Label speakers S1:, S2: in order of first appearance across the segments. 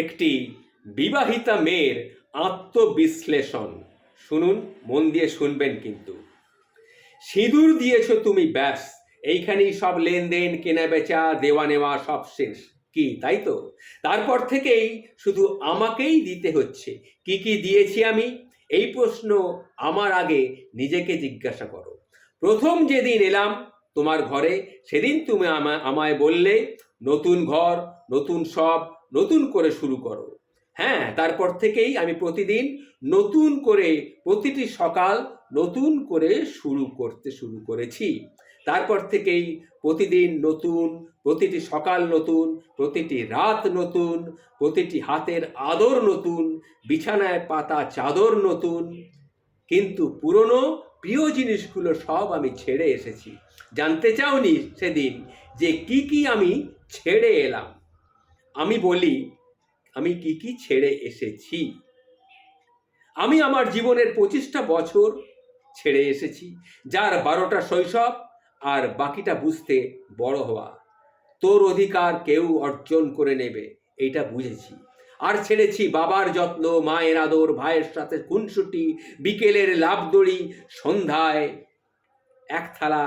S1: একটি বিবাহিতা মেয়ের আত্মবিশ্লেষণ। শুনুন, মন দিয়ে শুনবেন কিন্তু। সিঁদুর দিয়েছ তুমি, ব্যাস এইখানেই সব লেনদেন, কেনা বেচা, দেওয়া নেওয়া সব শেষ। কি তাই তো? তারপর থেকেই শুধু আমাকেই দিতে হচ্ছে। কি কি দিয়েছি আমি? এই প্রশ্ন আমার আগে নিজেকে জিজ্ঞাসা করো। প্রথম যেদিন এলাম তোমার ঘরে, সেদিন তুমি আমায় বললে, নতুন ঘর, নতুন সব, নতুন করে শুরু করো। হ্যাঁ, তারপর থেকেই আমি প্রতিদিন নতুন করে, প্রতিটি সকাল নতুন করে শুরু করেছি। তারপর থেকেই প্রতিদিন নতুন, প্রতিটি সকাল নতুন, প্রতিটি রাত নতুন, প্রতিটি হাতের আদর নতুন, বিছানায় পাতা চাদর নতুন। কিন্তু পুরনো প্রিয় জিনিসগুলো সব আমি ছেড়ে এসেছি। জানতে চাওনি সেদিন যে কি কি আমি ছেড়ে এলাম? আমি বলি, আমি কি কি ছেড়ে এসেছি। আমি আমার জীবনের 25টা বছর ছেড়ে এসেছি, যার 12টা শৈশব আর বাকিটা বুঝতে বড় হওয়া। তোর অধিকার কেউ অর্জন করে নেবে, এইটা বুঝেছি। আর ছেড়েছি বাবার যত্ন, মায়ের আদর, ভাইয়ের সাথে খুনসুটি, বিকেলের লাফদড়ি, সন্ধ্যায় এক থালা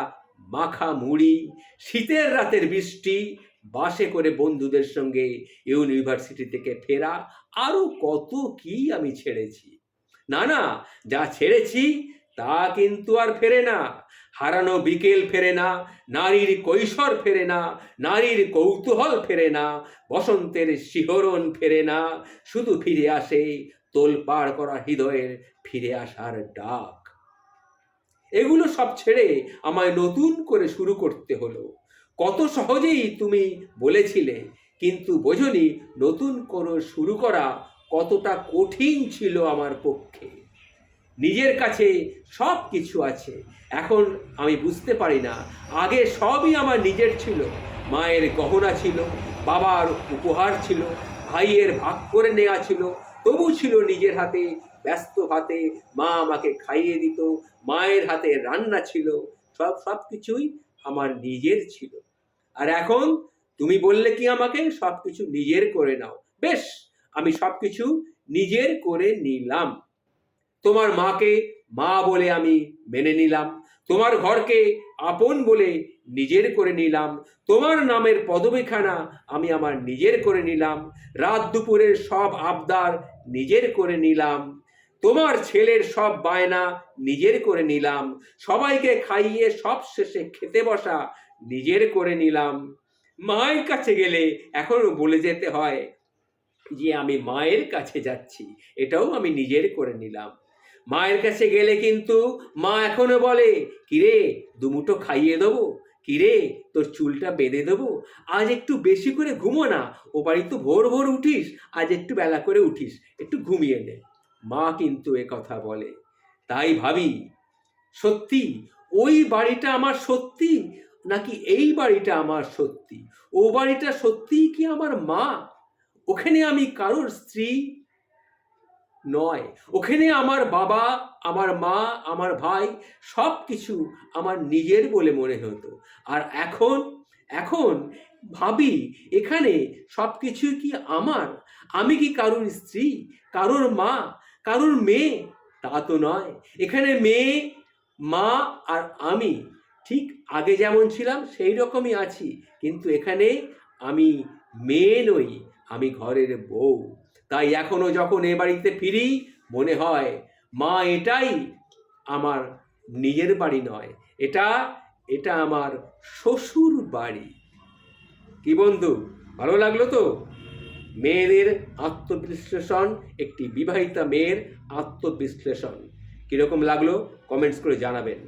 S1: মাখা মুড়ি, শীতের রাতের বৃষ্টি, বাসে করে বন্ধুদের সঙ্গে ইউনিভার্সিটি থেকে ফেরা, আরো কত কি আমি ছেড়েছি। না না, যা ছেড়েছি তা কিন্তু আর ফেরে না। হারানো বিকেল ফেরে না, নারীর কৈশোর ফেরে না, নারীর কৌতূহল ফেরে না, বসন্তের শিহরণ ফেরে না। শুধু ফিরে আসে তোলপাড় করা হৃদয়ের ফিরে আসার ডাক। এগুলো সব ছেড়ে আমায় নতুন করে শুরু করতে হলো। কত সহজেই তুমি বলেছিলে, কিন্তু বোঝনি নতুন করে শুরু করা কতটা কঠিন ছিল আমার পক্ষে। নিজের কাছে সব কিছু আছে, এখন আমি বুঝতে পারি না। আগে সবই আমার নিজের ছিল। মায়ের গহনা ছিল, বাবার উপহার ছিল, ভাইয়ের ভাগ করে নেওয়া ছিল, তবু ছিল নিজের হাতে ব্যস্ত হাতে মা আমাকে খাইয়ে দিত, মায়ের হাতে রান্না ছিল, সব কিছুই আমার নিজের ছিল। আর এখন তুমি বললে কি আমাকে সব কিছু নিজের করে নাও। বেশ, আমি সব কিছু নিজের করে নিলাম। তোমার মাকে মা বলে আমি মেনে নিলাম, তোমার ঘরকে আপন বলে নিজের করে নিলাম, তোমার নামের পদবীখানা আমি আমার নিজের করে নিলাম, রাত দুপুরের সব আবদার নিজের করে নিলাম, তোমার ছেলের সব বায়না নিজের করে নিলাম, সবাইকে খাইয়ে সব শেষে খেতে বসা নিজের করে নিলাম। মায়ের কাছে গেলে এখনো বলে যেতে হয় যে আমি মায়ের কাছে যাচ্ছি, এটাও আমি নিজের করে নিলাম। মায়ের কাছে গেলে কিন্তু মা এখনো বলে, কিরে দুমুঠো খাইয়ে দেবো, কিরে তোর চুলটা বেঁধে দেবো, আজ একটু বেশি করে ঘুমো না, ও বাড়ি তো ভোর ভোর উঠিস, আজ একটু বেলা করে উঠিস, একটু ঘুমিয়ে নে। মা কিন্তু এ কথা বলে। তাই ভাবি, সত্যি ওই বাড়িটা আমার সত্যি, নাকি এই বাড়িটা আমার সত্যি? ও বাড়িটা সত্যিই কি আমার মা? ওখানে আমি কারোর স্ত্রী নয়, ওখানে আমার বাবা, আমার মা, আমার ভাই, সব কিছু আমার নিজের বলে মনে হতো। আর এখন এখন ভাবি, এখানে সব কিছু কি আমার? আমি কি কারোর স্ত্রী, কারোর মা, কারোর মেয়ে? তা তো নয়। এখানে মেয়ে, মা আর আমি ঠিক আগে যেমন ছিলাম সেই রকমই আছি, কিন্তু এখানে আমি মেয়ে নই, আমি ঘরের বউ। তাই এখনো যখন এ বাড়িতে ফিরি মনে হয়, মা এটাই আমার নিজের বাড়ি নয়, এটা এটা আমার শ্বশুর বাড়ি। কি বন্ধু, ভালো লাগলো তো? মেয়েদের আত্মবিশ্লেষণ, একটি বিবাহিতা মেয়ের আত্মবিশ্লেষণ। কীরকম লাগলো কমেন্টস করে জানাবেন।